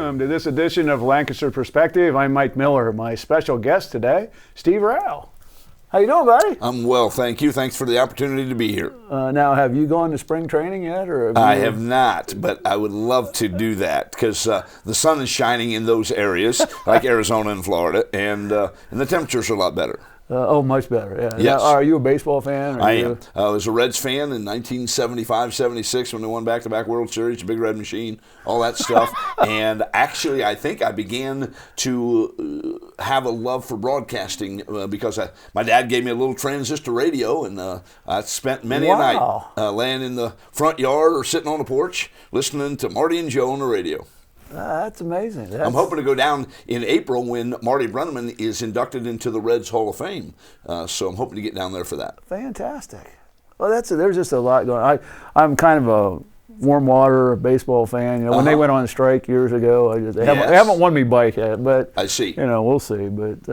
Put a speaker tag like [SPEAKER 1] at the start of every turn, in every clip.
[SPEAKER 1] welcome to this edition of Lancaster Perspective. I'm Mike Miller. My special guest today, Steve Rauch. How you doing, buddy?
[SPEAKER 2] I'm well, thank you. Thanks for the opportunity to be here.
[SPEAKER 1] Now, have you gone to spring training yet? Or
[SPEAKER 2] I have not, but I would love to do that because the sun is shining in those areas, like Arizona and Florida, and the temperatures are a lot better.
[SPEAKER 1] Much better, yeah.
[SPEAKER 2] Yes.
[SPEAKER 1] Now, are you a baseball fan?
[SPEAKER 2] I am. I was a Reds fan in 1975-76 when they won back-to-back World Series, the Big Red Machine, all that stuff. And actually, I think I began to have a love for broadcasting because my dad gave me a little transistor radio, and I spent many a night laying in the front yard or sitting on the porch listening to Marty and Joe on the radio.
[SPEAKER 1] That's amazing.
[SPEAKER 2] I'm hoping to go down in April when Marty Brenneman is inducted into the Reds Hall of Fame. So I'm hoping to get down there for that.
[SPEAKER 1] Fantastic. Well, there's just a lot going on. I'm kind of a warm water baseball fan. You know, when they went on strike years ago, they haven't won me bike yet, but
[SPEAKER 2] I see.
[SPEAKER 1] You know, we'll see. But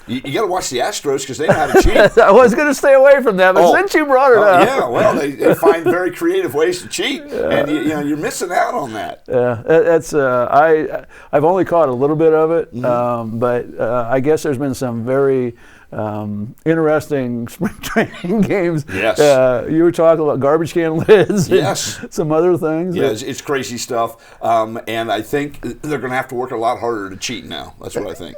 [SPEAKER 2] you got to watch the Astros because they know how to cheat.
[SPEAKER 1] I was going to stay away from that, but since you brought it up,
[SPEAKER 2] yeah, well, they find very creative ways to cheat, and you're missing out on that.
[SPEAKER 1] Yeah, that's I've only caught a little bit of it, but I guess there's been some very interesting spring training games.
[SPEAKER 2] Yes.
[SPEAKER 1] You were talking about garbage can lids.
[SPEAKER 2] Yes.
[SPEAKER 1] Some other things.
[SPEAKER 2] Yeah, it's crazy stuff. And I think they're going to have to work a lot harder to cheat now. That's what I think.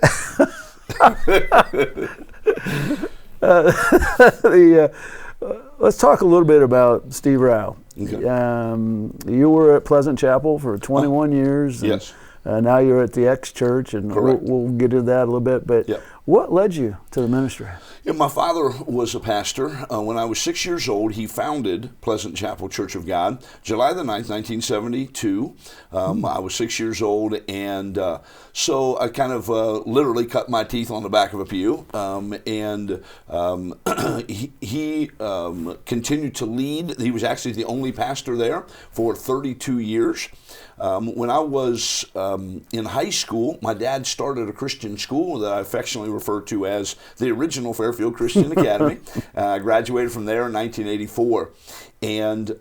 [SPEAKER 1] Let's talk a little bit about Steve Rauch.
[SPEAKER 2] Okay.
[SPEAKER 1] You were at Pleasant Chapel for 21 years.
[SPEAKER 2] Yes.
[SPEAKER 1] Now you're at the X-Church, and we'll get into that a little bit. But what led you to the ministry?
[SPEAKER 2] Yeah, my father was a pastor. When I was 6 years old, he founded Pleasant Chapel Church of God, July the 9th, 1972. I was 6 years old, and so I kind of literally cut my teeth on the back of a pew. He continued to lead. He was actually the only pastor there for 32 years. When I was in high school, my dad started a Christian school that I affectionately refer to as the original Fairfield Christian Academy. I graduated from there in 1984. And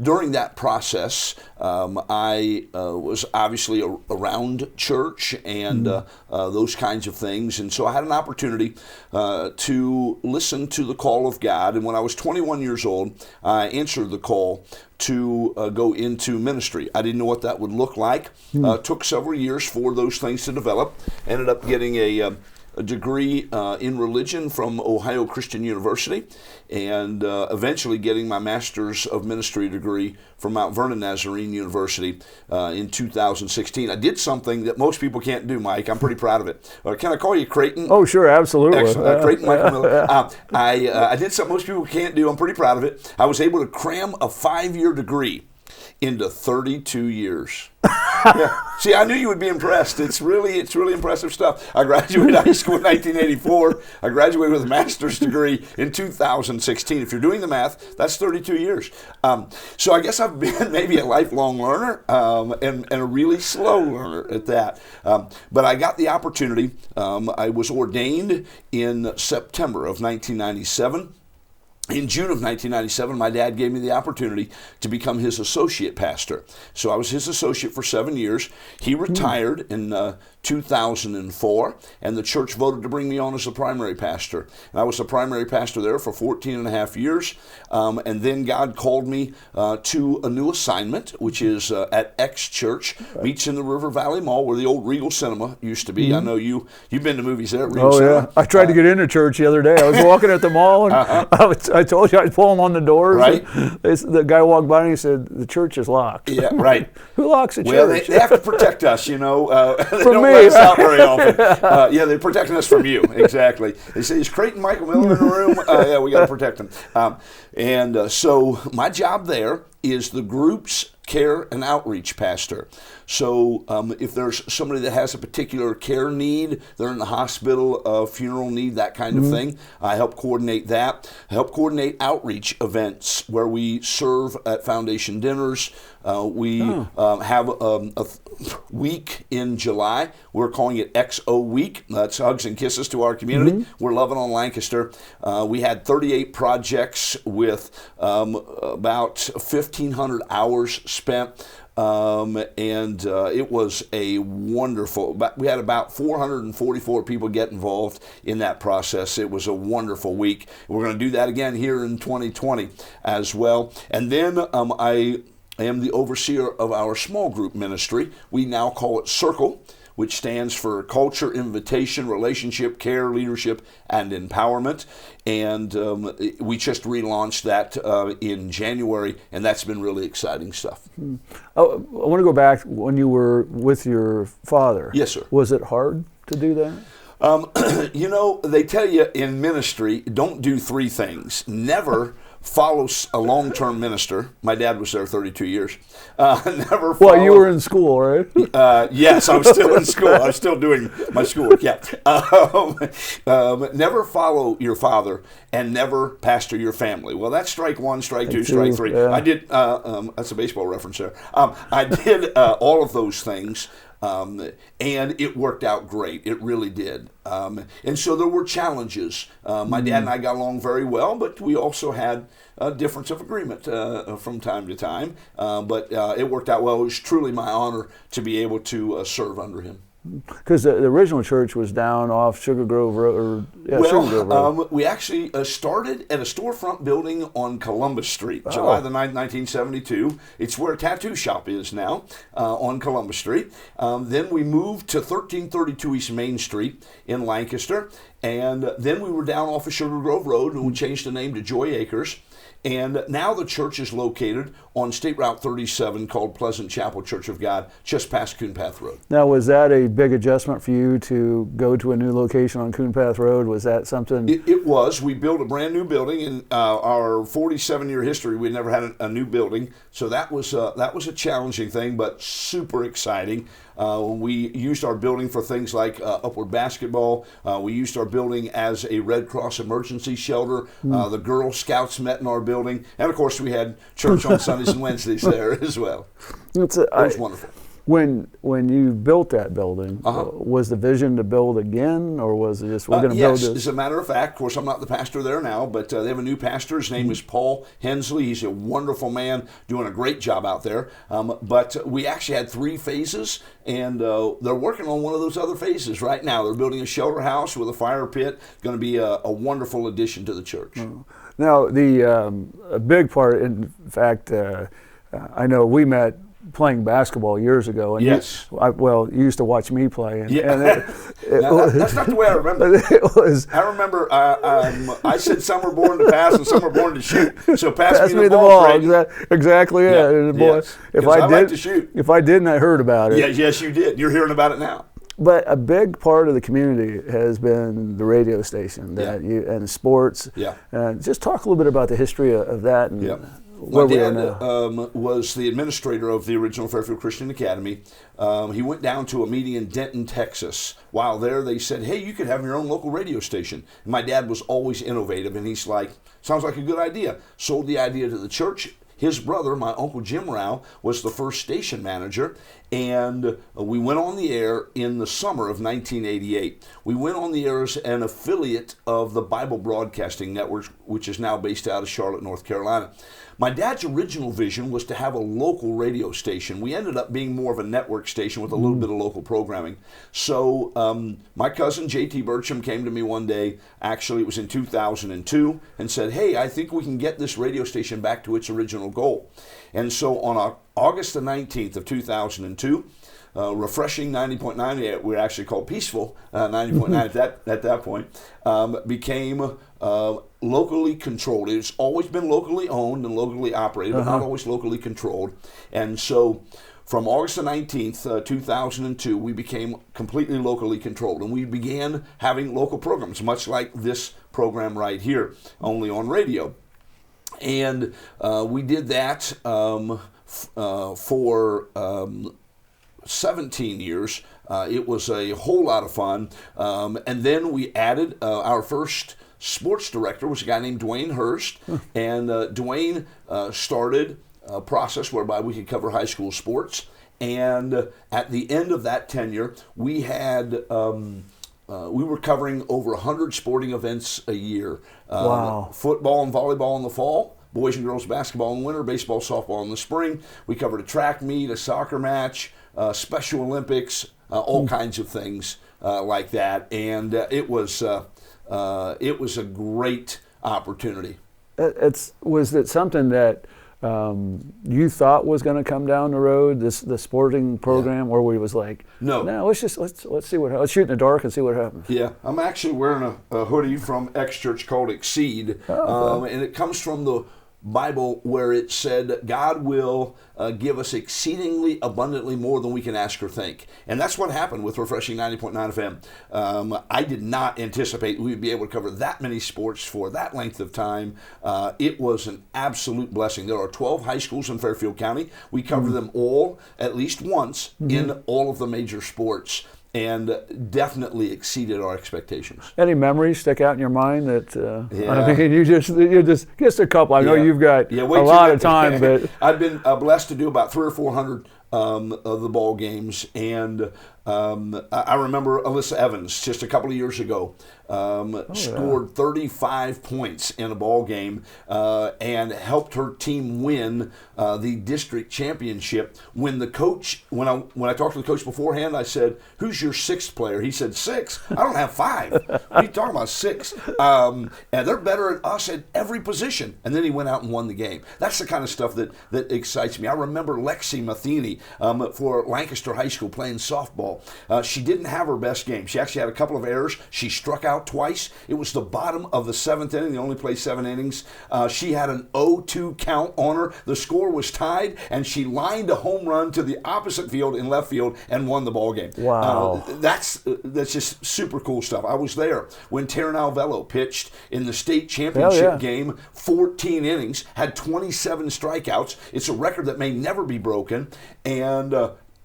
[SPEAKER 2] during that process, I was obviously around church and those kinds of things. And so I had an opportunity to listen to the call of God. And when I was 21 years old, I answered the call to go into ministry. I didn't know what that would look like. Took several years for those things to develop. Ended up getting a degree in religion from Ohio Christian University, and eventually getting my Master's of Ministry degree from Mount Vernon Nazarene University in 2016. I did something that most people can't do, Mike. I'm pretty proud of it. Can I call you Creighton?
[SPEAKER 1] Oh, sure, absolutely.
[SPEAKER 2] Excellent. Creighton Michael Miller. I did something most people can't do. I'm pretty proud of it. I was able to cram a 5-year degree into 32 years. Yeah. See, I knew you would be impressed. It's really impressive stuff. I graduated high school in 1984. I graduated with a master's degree in 2016. If you're doing the math, that's 32 years. So I guess I've been maybe a lifelong learner and a really slow learner at that. But I got the opportunity. I was ordained in September of 1997. In June of 1997, my dad gave me the opportunity to become his associate pastor. So I was his associate for 7 years. He retired in 2004, and the church voted to bring me on as the primary pastor. And I was the primary pastor there for 14 and a half years. And then God called me to a new assignment, which is at X-Church, meets in the River Valley Mall, where the old Regal Cinema used to be. I know you've been to movies there at Regal Cinema.
[SPEAKER 1] Yeah. I tried to get into church the other day. I was walking at the mall, and I told you I'd pull them on the doors.
[SPEAKER 2] Right.
[SPEAKER 1] The guy walked by and he said, "The church is locked."
[SPEAKER 2] Yeah, right.
[SPEAKER 1] Who locks the church?
[SPEAKER 2] Well, they have to protect us, you know. They
[SPEAKER 1] From
[SPEAKER 2] don't
[SPEAKER 1] me.
[SPEAKER 2] let us out very often. Yeah, they're protecting us from you. Exactly. They say, "Is Creighton Michael Miller in the room?" Yeah, we got to protect him. So my job there is the group's care and outreach pastor. So if there's somebody that has a particular care need, they're in the hospital, funeral need, that kind of thing, I help coordinate that. I help coordinate outreach events where we serve at foundation dinners. We have a week in July. We're calling it XO Week. That's hugs and kisses to our community. We're loving on Lancaster. We had 38 projects with about 1,500 hours spent and it was a wonderful. We had about 444 people get involved in that process. It was a wonderful week. We're going to do that again here in 2020 as well. And then I am the overseer of our small group ministry. We now call it Circle, which stands for Culture, Invitation, Relationship, Care, Leadership, and Empowerment. And we just relaunched that in January, and that's been really exciting stuff.
[SPEAKER 1] Oh, I want to go back when you were with your father.
[SPEAKER 2] Yes, sir.
[SPEAKER 1] Was it hard to do that?
[SPEAKER 2] You know, they tell you in ministry, don't do three things. Never follow a long-term minister. My dad was there 32 years. Never follow.
[SPEAKER 1] Well, you were in school, right?
[SPEAKER 2] Yes, I was still in school. I was still doing my schoolwork, yeah. Never follow your father and never pastor your family. Well, that's strike one, strike two, strike three.
[SPEAKER 1] Yeah.
[SPEAKER 2] I did, that's a baseball reference there. I did all of those things. And it worked out great. It really did. And so there were challenges. My dad and I got along very well, but we also had a difference of agreement from time to time. But it worked out well. It was truly my honor to be able to serve under him.
[SPEAKER 1] Because the original church was down off Sugar Grove Road. Sugar Grove Road.
[SPEAKER 2] We actually started at a storefront building on Columbus Street, July the 9th, 1972. It's where a tattoo shop is now, on Columbus Street. Then we moved to 1332 East Main Street in Lancaster. And then we were down off of Sugar Grove Road, and we changed the name to Joy Acres. And now the church is located on State Route 37 called Pleasant Chapel Church of God, just past Coon Path Road.
[SPEAKER 1] Now, was that a big adjustment for you to go to a new location on Coon Path Road? Was that something?
[SPEAKER 2] It was. We built a brand new building. In our 47-year history, we'd never had a new building. So that was a challenging thing, but super exciting. We used our building for things like upward basketball. We used our building as a Red Cross emergency shelter. The Girl Scouts met in our building. And, of course, we had church on Sundays and Wednesdays there as well. It was wonderful.
[SPEAKER 1] When you built that building, was the vision to build again, or was it just, we're going to build this?
[SPEAKER 2] Yes, as a matter of fact, of course, I'm not the pastor there now, but they have a new pastor. His name is Paul Hensley. He's a wonderful man, doing a great job out there. But we actually had 3 phases, and they're working on one of those other phases right now. They're building a shelter house with a fire pit. Going to be a wonderful addition to the church.
[SPEAKER 1] Now, a big part, in fact, I know we met playing basketball years ago. And
[SPEAKER 2] yes.
[SPEAKER 1] You used to watch me play. And,
[SPEAKER 2] yeah. That's not the way I remember. I remember I said some were born to pass and some were born to shoot. So pass me the ball.
[SPEAKER 1] Exactly. Yeah. And boy,
[SPEAKER 2] yes. If I like to shoot.
[SPEAKER 1] If I didn't, I heard about it.
[SPEAKER 2] Yeah, yes, you did. You're hearing about it now.
[SPEAKER 1] But a big part of the community has been the radio station and sports.
[SPEAKER 2] Yeah.
[SPEAKER 1] Just talk a little bit about the history of that. And
[SPEAKER 2] my dad was the administrator of the original Fairfield Christian Academy. He went down to a meeting in Denton, Texas. While there, they said, hey, you could have your own local radio station. And my dad was always innovative, and he's like, sounds like a good idea. Sold the idea to the church. His brother, my Uncle Jim Rauch, was the first station manager, and we went on the air in the summer of 1988. We went on the air as an affiliate of the Bible Broadcasting Network, which is now based out of Charlotte, North Carolina. My dad's original vision was to have a local radio station. We ended up being more of a network station with a little bit of local programming. So my cousin, J.T. Burcham, came to me one day, actually it was in 2002, and said, hey, I think we can get this radio station back to its original goal. And so on August the 19th of 2002, refreshing 90.9, we were actually called Peaceful 90.9 at that point, became locally controlled. It's always been locally owned and locally operated, but not always locally controlled. And so from August the 19th, 2002, we became completely locally controlled. And we began having local programs, much like this program right here, only on radio. And we did that for 17 years. It was a whole lot of fun. And then we added our first sports director was a guy named Dwayne Hurst. And Dwayne started a process whereby we could cover high school sports. And at the end of that tenure, we had we were covering over 100 sporting events a year.
[SPEAKER 1] Wow.
[SPEAKER 2] Football and volleyball in the fall, boys and girls basketball in the winter, baseball, softball in the spring. We covered a track meet, a soccer match, Special Olympics, all kinds of things like that. And it was a great opportunity.
[SPEAKER 1] Was it something that you thought was going to come down the road, the sporting program, or we was like, no, let's see what happens. Let's shoot in the dark and see what happens.
[SPEAKER 2] Yeah, I'm actually wearing a hoodie from X Church called Exceed, and it comes from the Bible where it said God will give us exceedingly abundantly more than we can ask or think. And that's what happened with Refreshing 90.9 FM. I did not anticipate we'd be able to cover that many sports for that length of time. It was an absolute blessing. There are 12 high schools in Fairfield County. We cover them all at least once in all of the major sports, and definitely exceeded our expectations.
[SPEAKER 1] Any memories stick out in your mind that, I mean, you just a couple. I know you've got a lot of time, but
[SPEAKER 2] I've been blessed to do about 300 or 400 of the ball games, and I remember Alyssa Evans just a couple of years ago scored 35 points in a ball game and helped her team win the district championship. When I talked to the coach beforehand, I said, "Who's your sixth player?" He said, "6? I don't have 5. What are you talking about, 6?" And they're better than us at every position. And then he went out and won the game. That's the kind of stuff that excites me. I remember Lexi Matheny for Lancaster High School playing softball. She didn't have her best game. She actually had a couple of errors. She struck out twice. It was the bottom of the 7th inning. They only played 7 innings. She had an 0-2 count on her. The score was tied, and she lined a home run to the opposite field in left field and won the ball game.
[SPEAKER 1] Wow.
[SPEAKER 2] That's just super cool stuff. I was there when Taryn Alvello pitched in the state championship game, 14 innings, had 27 strikeouts. It's a record that may never be broken, and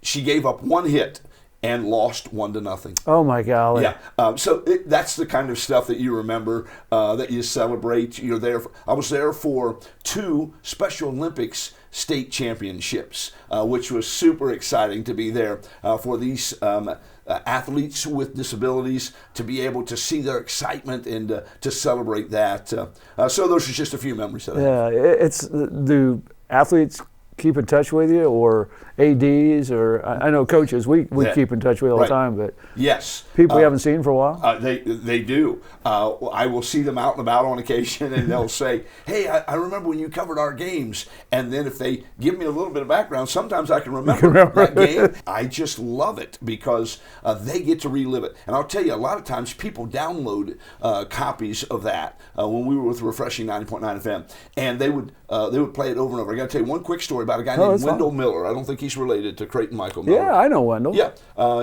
[SPEAKER 2] she gave up 1 hit and lost 1-0.
[SPEAKER 1] Oh my golly!
[SPEAKER 2] Yeah, so that's the kind of stuff that you remember, that you celebrate. You're there. I was there for 2 Special Olympics state championships, which was super exciting to be there for these athletes with disabilities, to be able to see their excitement and to celebrate that. So those are just a few memories that I have.
[SPEAKER 1] Do athletes keep in touch with you, or ADs, or I know coaches we keep in touch with all the time, but
[SPEAKER 2] yes,
[SPEAKER 1] people we haven't seen for a while?
[SPEAKER 2] They do. I will see them out and about on occasion, and they'll say, "Hey, I remember when you covered our games." And then if they give me a little bit of background, sometimes I can remember that game. I just love it because they get to relive it. And I'll tell you, a lot of times people download copies of that when we were with Refreshing 90.9 FM, and they would play it over and over. I got to tell you one quick story about a guy named Wendell Miller. I don't think he's related to Creighton Michael Miller.
[SPEAKER 1] Yeah, I know Wendell.
[SPEAKER 2] Yeah,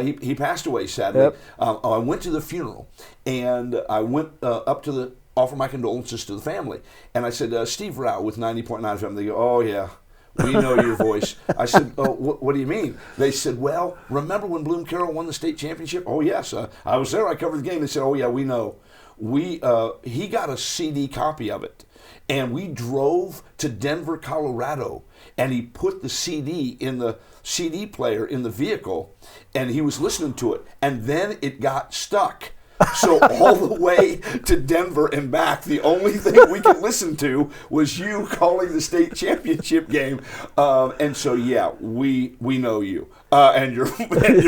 [SPEAKER 2] he passed away sadly.
[SPEAKER 1] Yep.
[SPEAKER 2] I went to the funeral, and I went up to offer my condolences to the family. And I said, Steve Rauch with 90.9 FM. They go, "Oh yeah, we know your voice." I said, "Oh, what do you mean?" They said, "Well, remember when Bloom Carroll won the state championship?" "Oh yes, I was there. I covered the game." They said, "Oh yeah, we know. He got a CD copy of it, and we drove to Denver, Colorado, and he put the CD in the CD player in the vehicle, and he was listening to it, and then it got stuck." So all the way to Denver and back, the only thing we could listen to was you calling the state championship game. And so, yeah, we know you and your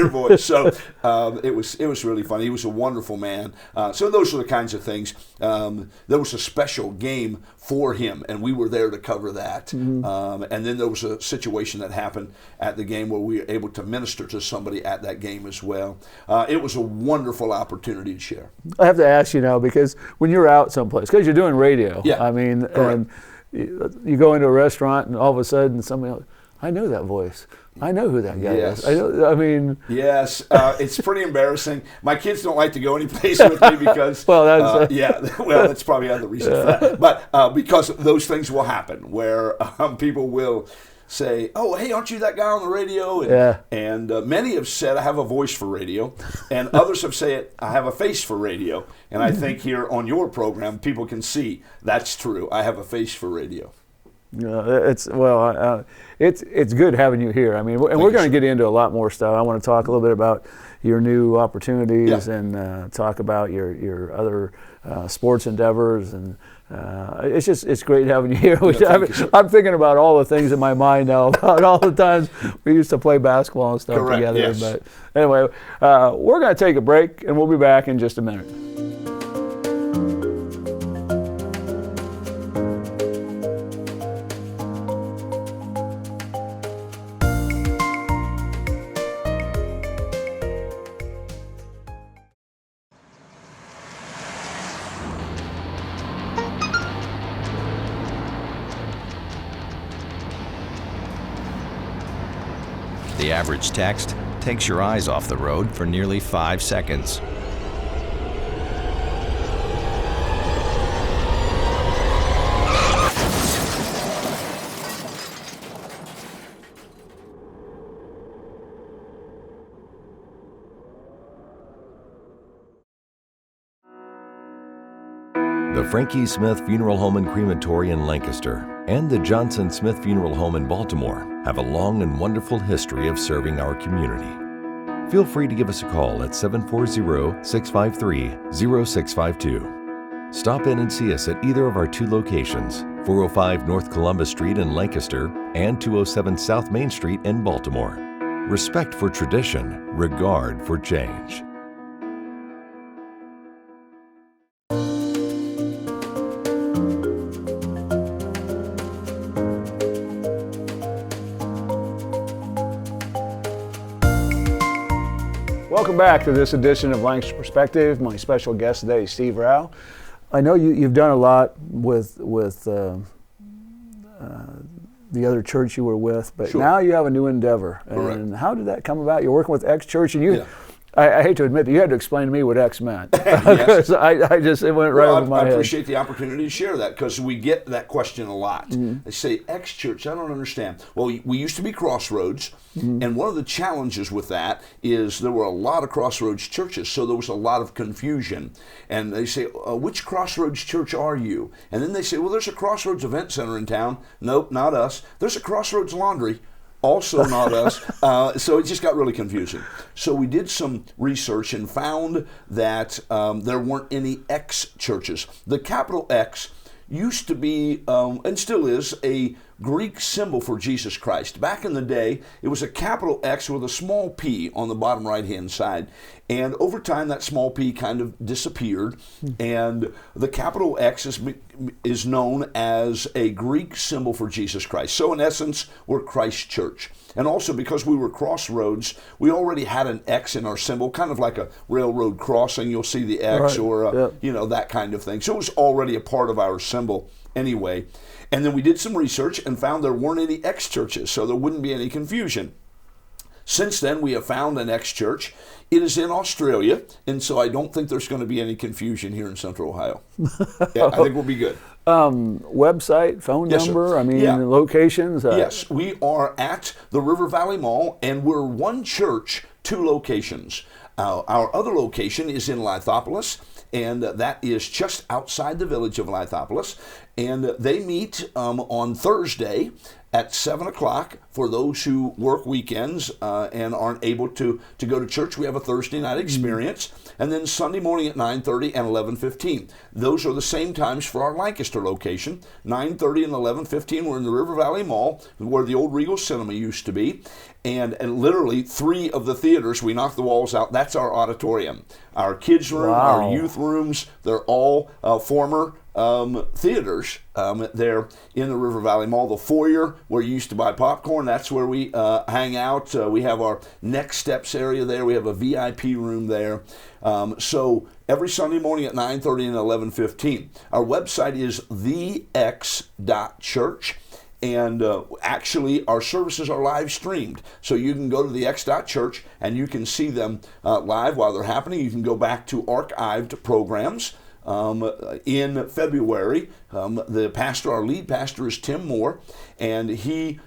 [SPEAKER 2] voice. So it was really fun. He was a wonderful man. So those are the kinds of things. There was a special game for him, and we were there to cover that. And then there was a situation that happened at the game where we were able to minister to somebody at that game as well. It was a wonderful opportunity to share.
[SPEAKER 1] I have to ask you now, because when you're out someplace, because you're doing radio, I mean, and you go into a restaurant and all of a sudden somebody else, "I know that voice. I know who that guy is." Yes,
[SPEAKER 2] it's pretty embarrassing. My kids don't like to go any place with me because, that's probably other reasons for that. But because those things will happen where people will say, "Oh, hey, aren't you that guy on the radio?" And many have said I have a voice for radio, and others have said I have a face for radio. And I think here on your program, people can see that's true. I have a face for radio.
[SPEAKER 1] It's good having you here. I mean, and we're going to get into a lot more stuff. I want to talk a little bit about your new opportunities and talk about your other sports endeavors, and it's great having you here. I'm thinking about all the things in my mind now about all the times we used to play basketball and stuff together.
[SPEAKER 2] Yes.
[SPEAKER 1] But anyway, we're going to take a break, and we'll be back in just a minute.
[SPEAKER 3] The average text takes your eyes off the road for nearly 5 seconds. The Frankie Smith Funeral Home and Crematory in Lancaster and the Johnson Smith Funeral Home in Baltimore have a long and wonderful history of serving our community. Feel free to give us a call at 740-653-0652. Stop in and see us at either of our 2 locations, 405 North Columbus Street in Lancaster and 207 South Main Street in Baltimore. Respect for tradition, regard for change.
[SPEAKER 1] Welcome back to this edition of Lancaster Perspective. My special guest today is Steve Rauch. I know you've done a lot with the other church you were with, but now you have a new endeavor.
[SPEAKER 2] Correct.
[SPEAKER 1] And how did that come about? You're working with X Church, and I hate to admit that you had to explain to me what X meant. Because it went right over my head.
[SPEAKER 2] I appreciate the opportunity to share that, because we get that question a lot. They say, X Church, I don't understand. Well, we used to be Crossroads, and one of the challenges with that is there were a lot of Crossroads churches, so there was a lot of confusion. And they say, which Crossroads church are you? And then they say, well, there's a Crossroads Event Center in town. Nope, not us. There's a Crossroads Laundry. Also not us. So it just got really confusing. So we did some research and found that there weren't any X churches. The capital X used to be, and still is, a Greek symbol for Jesus Christ. Back in the day, it was a capital X with a small p on the bottom right-hand side. And over time, that small p kind of disappeared. And the capital X is known as a Greek symbol for Jesus Christ. So in essence, we're Christ Church. And also because we were Crossroads, we already had an X in our symbol, kind of like a railroad crossing. You'll see the X or, that kind of thing. So it was already a part of our symbol anyway. And then we did some research and found there weren't any X churches, so there wouldn't be any confusion. Since then, we have found an X church. It is in Australia, and so I don't think there's going to be any confusion here in Central Ohio. I think we'll be good.
[SPEAKER 1] Website, phone number, locations?
[SPEAKER 2] Yes, we are at the River Valley Mall, and we're one church, 2 locations. Our other location is in Lithopolis, and that is just outside the village of Lithopolis. And they meet on Thursday at 7 o'clock for those who work weekends and aren't able to go to church. We have a Thursday night experience. And then Sunday morning at 9:30 and 11:15. Those are the same times for our Lancaster location. 9:30 and 11:15, we're in the River Valley Mall, where the old Regal Cinema used to be. And literally 3 of the theaters, we knocked the walls out. That's our auditorium. Our kids' room, our youth rooms, they're all former theaters there in the River Valley Mall. The foyer where you used to buy popcorn, that's where we hang out. We have our Next Steps area there. We have a VIP room there. So every Sunday morning at 9:30 and 11:15. Our website is thex.church. And actually, our services are live streamed. So you can go to the X.Church and you can see them live while they're happening. You can go back to archived programs. In February, our lead pastor is Tim Moore, and he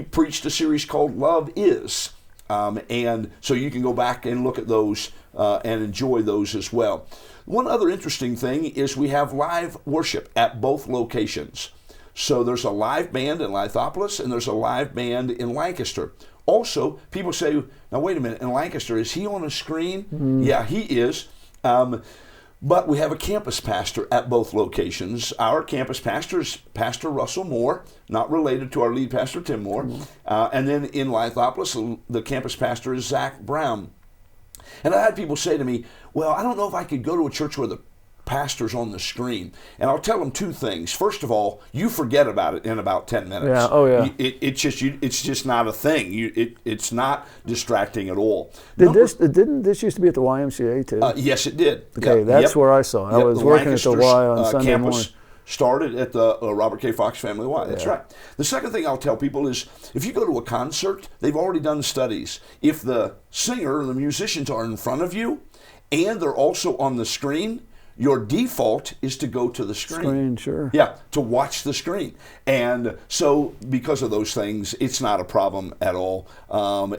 [SPEAKER 2] preached a series called Love Is. And so you can go back and look at those and enjoy those as well. One other interesting thing is we have live worship at both locations. So there's a live band in Lithopolis, and there's a live band in Lancaster. Also, people say, now wait a minute, in Lancaster, is he on a screen? Yeah, he is. But we have a campus pastor at both locations. Our campus pastor is Pastor Russell Moore, not related to our lead pastor, Tim Moore. And then in Lithopolis, the campus pastor is Zach Brown. And I had people say to me, well, I don't know if I could go to a church where the pastor's on the screen. And I'll tell them two things. First of all, you forget about it in about 10 minutes.
[SPEAKER 1] Yeah. Oh, yeah.
[SPEAKER 2] It's just not a thing. It's not distracting at all.
[SPEAKER 1] Didn't this used to be at the YMCA too?
[SPEAKER 2] Yes, it did.
[SPEAKER 1] Okay, that's where I saw it. I was working at the Y on Sunday morning.
[SPEAKER 2] Started at the Robert K. Fox Family Y. That's right. The second thing I'll tell people is if you go to a concert, they've already done studies. If the singer or the musicians are in front of you and they're also on the screen, your default is to go to the screen.
[SPEAKER 1] Sure.
[SPEAKER 2] Yeah, to watch the screen. And so because of those things, it's not a problem at all.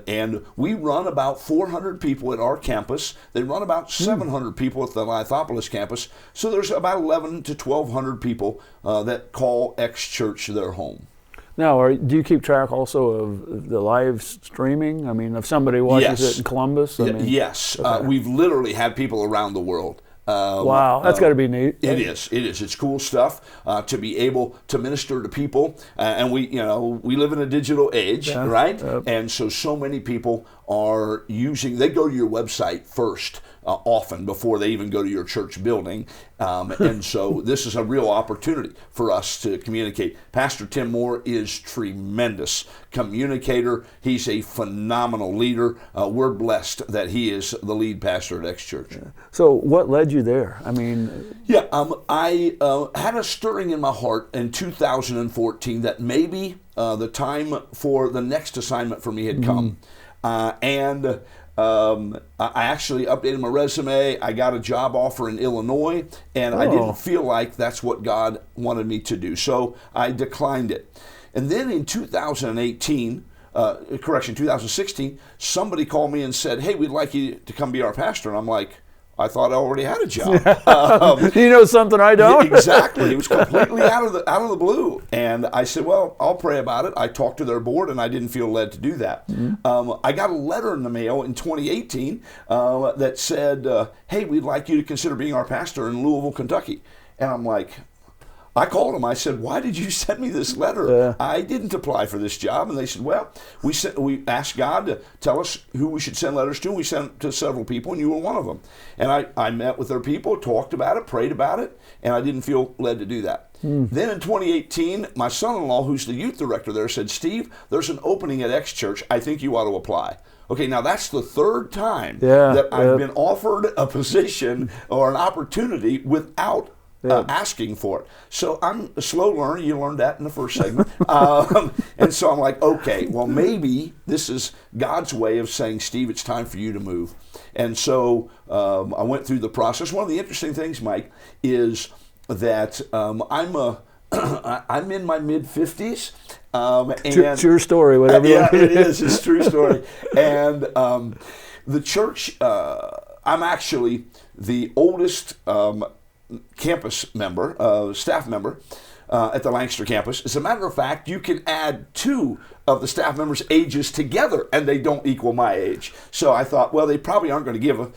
[SPEAKER 2] And we run about 400 people at our campus. They run about 700 people at the Lithopolis campus. So there's about 11 to 1,200 people that call X Church their home.
[SPEAKER 1] Now, do you keep track also of the live streaming? I mean, if somebody watches it in Columbus?
[SPEAKER 2] Yes. Okay. We've literally had people around the world.
[SPEAKER 1] Wow, that's got to be neat.
[SPEAKER 2] It is. It's cool stuff to be able to minister to people, and we live in a digital age, right? And so many people are they go to your website first often before they even go to your church building, and so this is a real opportunity for us to communicate. Pastor Tim Moore is tremendous communicator. He's a phenomenal leader. We're blessed that he is the lead pastor at X Church.
[SPEAKER 1] Yeah. So what led you there? I mean...
[SPEAKER 2] Yeah, I had a stirring in my heart in 2014 that maybe the time for the next assignment for me had come. And I actually updated my resume. I got a job offer in Illinois, and I didn't feel like that's what God wanted me to do. So I declined it. And then in 2016, somebody called me and said, hey, we'd like you to come be our pastor. And I'm like, I thought I already had a job.
[SPEAKER 1] You know something I don't?
[SPEAKER 2] Exactly. It was completely out of the blue. And I said, well, I'll pray about it. I talked to their board, and I didn't feel led to do that. I got a letter in the mail in 2018 that said, hey, we'd like you to consider being our pastor in Louisville, Kentucky. And I'm like, I called them. I said, why did you send me this letter? I didn't apply for this job. And they said, well, we asked God to tell us who we should send letters to. And we sent it to several people, and you were one of them. And I met with their people, talked about it, prayed about it, and I didn't feel led to do that. Then in 2018, my son-in-law, who's the youth director there, said, Steve, there's an opening at X Church. I think you ought to apply. Okay, now that's the third time that I've been offered a position or an opportunity without asking for it. So I'm a slow learner. You learned that in the first segment. And so I'm like, okay, well, maybe this is God's way of saying, Steve, it's time for you to move. And so I went through the process. One of the interesting things, Mike, is that I'm in my mid-50s.
[SPEAKER 1] True story. Whatever.
[SPEAKER 2] Yeah, it is. It's a true story. And the church, I'm actually the oldest campus member, staff member at the Lancaster campus. As a matter of fact, you can add two of the staff members' ages together, and they don't equal my age. So I thought, well, they probably aren't going to give a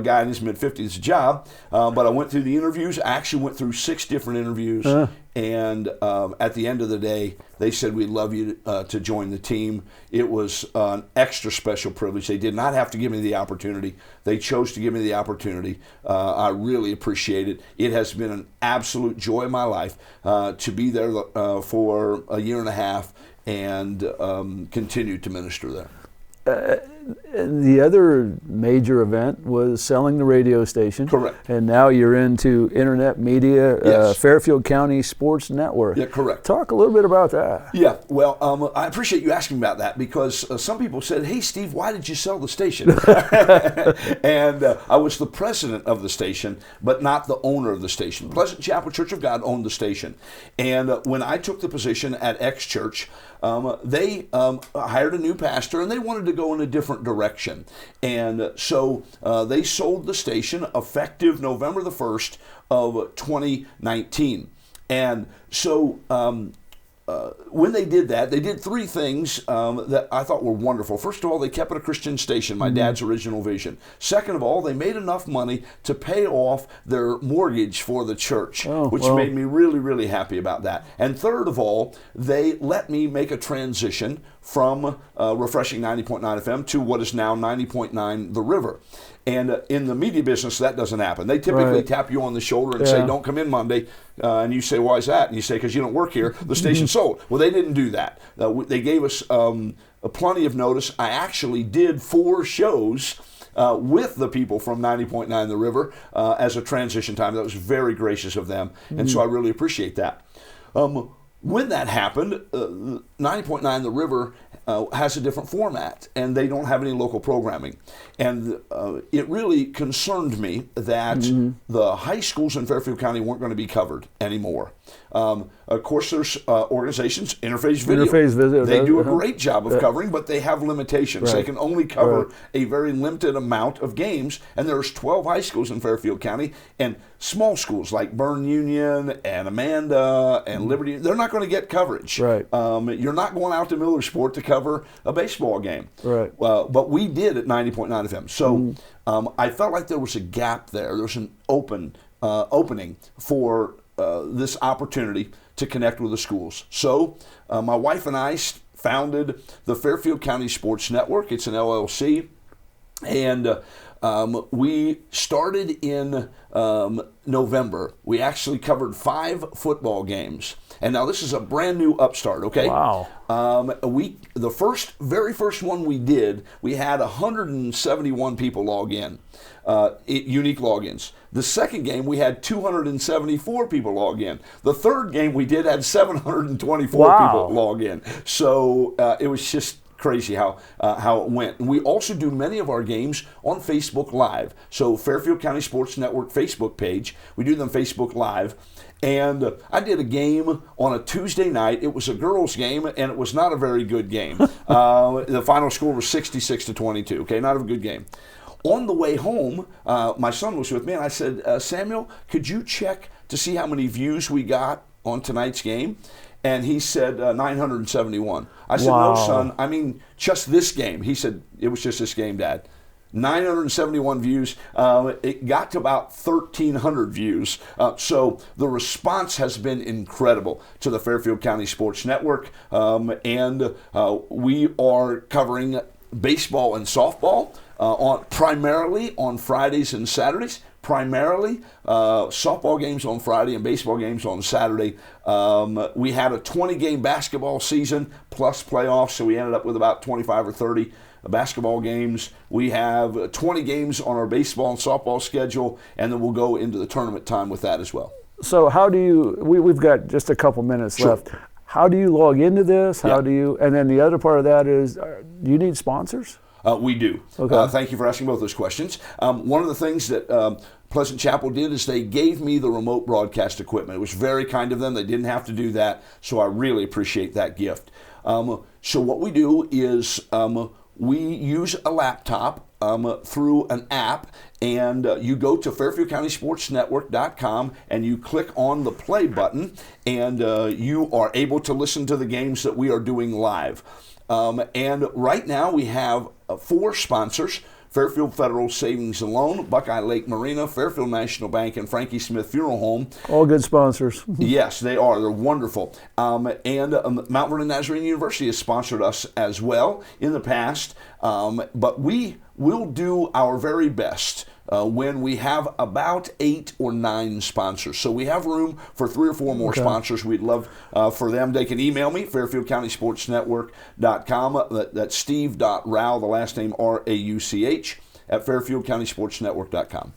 [SPEAKER 2] guy in his mid-50s a job. But I went through the interviews. I actually went through 6 different interviews. And at the end of the day, they said, we'd love you to join the team. It was an extra special privilege. They did not have to give me the opportunity. They chose to give me the opportunity. I really appreciate it. It has been an absolute joy of my life to be there for a year and a half and continue to minister there.
[SPEAKER 1] The other major event was selling the radio station.
[SPEAKER 2] Correct.
[SPEAKER 1] And now you're into internet media,
[SPEAKER 2] Yes.
[SPEAKER 1] Fairfield County Sports Network.
[SPEAKER 2] Yeah, correct.
[SPEAKER 1] Talk a little bit about that.
[SPEAKER 2] Yeah, well, I appreciate you asking about that because some people said, hey, Steve, why did you sell the station? And I was the president of the station, but not the owner of the station. Pleasant Chapel Church of God owned the station. And when I took the position at X Church, they hired a new pastor, and they wanted to go in a different direction. And so they sold the station effective November the 1st of 2019. And so when they did that, they did three things that I thought were wonderful. First of all, they kept it a Christian station, my dad's original vision. Second of all, they made enough money to pay off their mortgage for the church, which made me really, really happy about that. And third of all, they let me make a transition from refreshing 90.9 FM to what is now 90.9 The River. And in the media business, that doesn't happen. They typically tap you on the shoulder and say, don't come in Monday. And you say, why is that? And you say, because you don't work here. The station's sold. Well, they didn't do that. They gave us plenty of notice. I actually did 4 shows with the people from 90.9 The River as a transition time. That was very gracious of them. And so I really appreciate that. When that happened, 90.9 The River has a different format, and they don't have any local programming. And it really concerned me that the high schools in Fairfield County weren't going to be covered anymore. Of course, there's organizations, Interface Video. They do a great job of covering, but they have limitations. They can only cover a very limited amount of games, and there's 12 high schools in Fairfield County, and small schools like Byrne Union and Amanda and Liberty, they're not going to get coverage. You're not going out to Millersport to cover a baseball game. But we did at 90.9 FM. So I felt like there was a gap there. There was an opening for this opportunity to connect with the schools. So my wife and I founded the Fairfield County Sports Network. It's an LLC. And we started in November. We actually covered 5 football games. And now this is a brand new upstart, okay?
[SPEAKER 1] Wow.
[SPEAKER 2] The very first one we did, we had 171 people log in, unique logins. The second game, we had 274 people log in. The third game we did had 724 people log in. So it was just crazy how it went. And we also do many of our games on Facebook Live. So Fairfield County Sports Network Facebook page, we do them Facebook Live. And I did a game on a Tuesday night. It was a girls' game, and it was not a very good game. The final score was 66-22. Okay, not a good game. On the way home, my son was with me, and I said, Samuel, could you check to see how many views we got on tonight's game? And he said 971. I said, no, son, I mean just this game. He said, it was just this game, Dad. 971 views. It got to about 1,300 views. So the response has been incredible to the Fairfield County Sports Network. And we are covering baseball and softball primarily on Fridays and Saturdays. Primarily softball games on Friday and baseball games on Saturday. We had a 20-game basketball season plus playoffs, so we ended up with about 25 or 30 basketball games. We have 20 games on our baseball and softball schedule, and then we'll go into the tournament time with that as well.
[SPEAKER 1] So how do you, we've got just a couple minutes left. How do you log into this? How do you, and then the other part of that is, do you need sponsors?
[SPEAKER 2] We do. Thank you for asking both those questions. One of the things that Pleasant Chapel did is they gave me the remote broadcast equipment. It was very kind of them. They didn't have to do that, so I really appreciate that gift. So what we do is we use a laptop through an app, and you go to FairfieldCountySportsNetwork.com and you click on the play button, and you are able to listen to the games that we are doing live. And right now we have 4 sponsors: Fairfield Federal Savings and Loan, Buckeye Lake Marina, Fairfield National Bank, and Frankie Smith Funeral Home.
[SPEAKER 1] All good sponsors.
[SPEAKER 2] Yes, they are. They're wonderful. And Mount Vernon Nazarene University has sponsored us as well in the past. But we will do our very best when we have about 8 or 9 sponsors. So we have room for 3 or 4 more sponsors. We'd love for them. They can email me, FairfieldCountySportsNetwork.com. That's Steve.Rauch, the last name Rauch, at FairfieldCountySportsNetwork.com.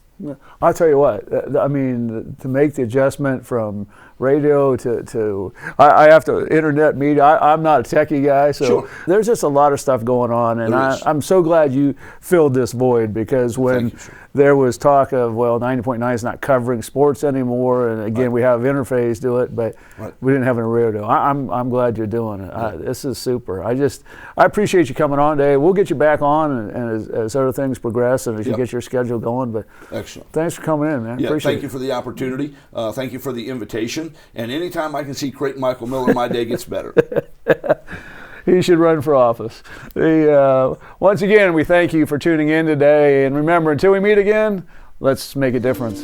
[SPEAKER 1] I'll tell you what, I mean, to make the adjustment from radio to I have to internet media. I'm not a techie guy, so there's just a lot of stuff going on, and I'm so glad you filled this void, because when there was talk of, well, 90.9 is not covering sports anymore, and again we have Interface do it, but we didn't have it on radio. I'm glad you're doing it. This is super. I appreciate you coming on today. We'll get you back on, and as other things progress and as you get your schedule going. But
[SPEAKER 2] Excellent.
[SPEAKER 1] Thanks for coming in, man.
[SPEAKER 2] Yeah,
[SPEAKER 1] Appreciate
[SPEAKER 2] thank you for the opportunity. Thank you for the invitation. And anytime I can see Creighton Michael Miller, my day gets better.
[SPEAKER 1] He should run for office. Once again, we thank you for tuning in today. And remember, until we meet again, let's make a difference.